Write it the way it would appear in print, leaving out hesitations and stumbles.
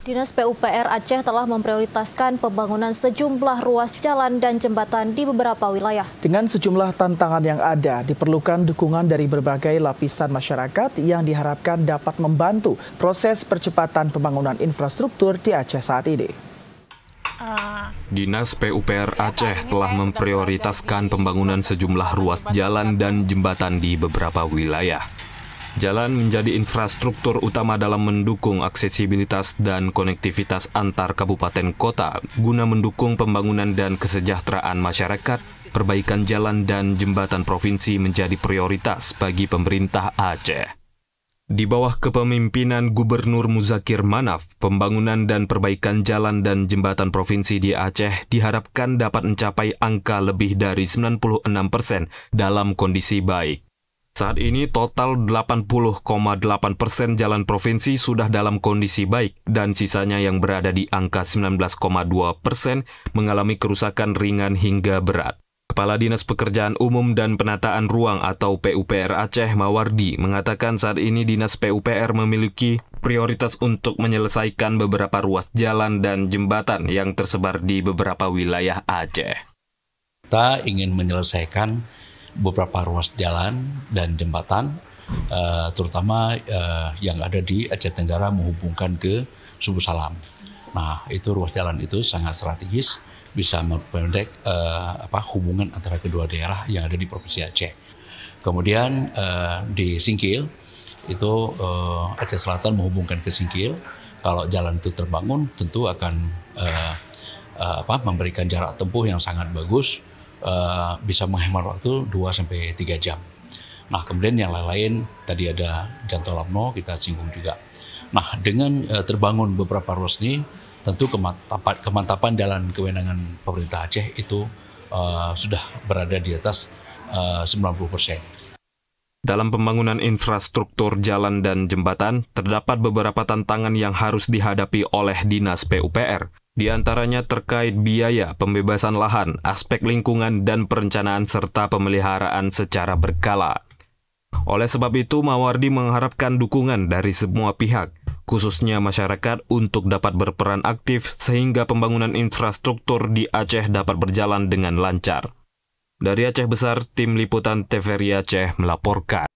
Dinas PUPR Aceh telah memprioritaskan pembangunan sejumlah ruas jalan dan jembatan di beberapa wilayah. Dengan sejumlah tantangan yang ada, diperlukan dukungan dari berbagai lapisan masyarakat yang diharapkan dapat membantu proses percepatan pembangunan infrastruktur di Aceh saat ini. Dinas PUPR Aceh telah memprioritaskan pembangunan sejumlah ruas jalan dan jembatan di beberapa wilayah. Jalan menjadi infrastruktur utama dalam mendukung aksesibilitas dan konektivitas antar kabupaten kota guna mendukung pembangunan dan kesejahteraan masyarakat. Perbaikan jalan dan jembatan provinsi menjadi prioritas bagi pemerintah Aceh. Di bawah kepemimpinan Gubernur Muzakir Manaf, pembangunan dan perbaikan jalan dan jembatan provinsi di Aceh diharapkan dapat mencapai angka lebih dari 96% dalam kondisi baik. Saat ini total 80,8% jalan provinsi sudah dalam kondisi baik dan sisanya yang berada di angka 19,2% mengalami kerusakan ringan hingga berat. Kepala Dinas Pekerjaan Umum dan Penataan Ruang atau PUPR Aceh Mawardi mengatakan saat ini Dinas PUPR memiliki prioritas untuk menyelesaikan beberapa ruas jalan dan jembatan yang tersebar di beberapa wilayah Aceh. Kita ingin menyelesaikan beberapa ruas jalan dan jembatan, terutama yang ada di Aceh Tenggara menghubungkan ke Subu Salam. Nah, itu ruas jalan itu sangat strategis, bisa memperpendek hubungan antara kedua daerah yang ada di Provinsi Aceh. Kemudian di Singkil, itu Aceh Selatan menghubungkan ke Singkil. Kalau jalan itu terbangun, tentu akan memberikan jarak tempuh yang sangat bagus, bisa menghemat waktu 2-3 jam. Nah, kemudian yang lain-lain, tadi ada Jantol Lamno, kita singgung juga. Nah, dengan terbangun beberapa ruas ini, tentu kemantapan jalan kewenangan pemerintah Aceh itu sudah berada di atas 90%. Dalam pembangunan infrastruktur jalan dan jembatan, terdapat beberapa tantangan yang harus dihadapi oleh Dinas PUPR. Di antaranya terkait biaya, pembebasan lahan, aspek lingkungan, dan perencanaan serta pemeliharaan secara berkala. Oleh sebab itu, Mawardi mengharapkan dukungan dari semua pihak, khususnya masyarakat, untuk dapat berperan aktif sehingga pembangunan infrastruktur di Aceh dapat berjalan dengan lancar. Dari Aceh Besar, Tim Liputan TVRI Aceh melaporkan.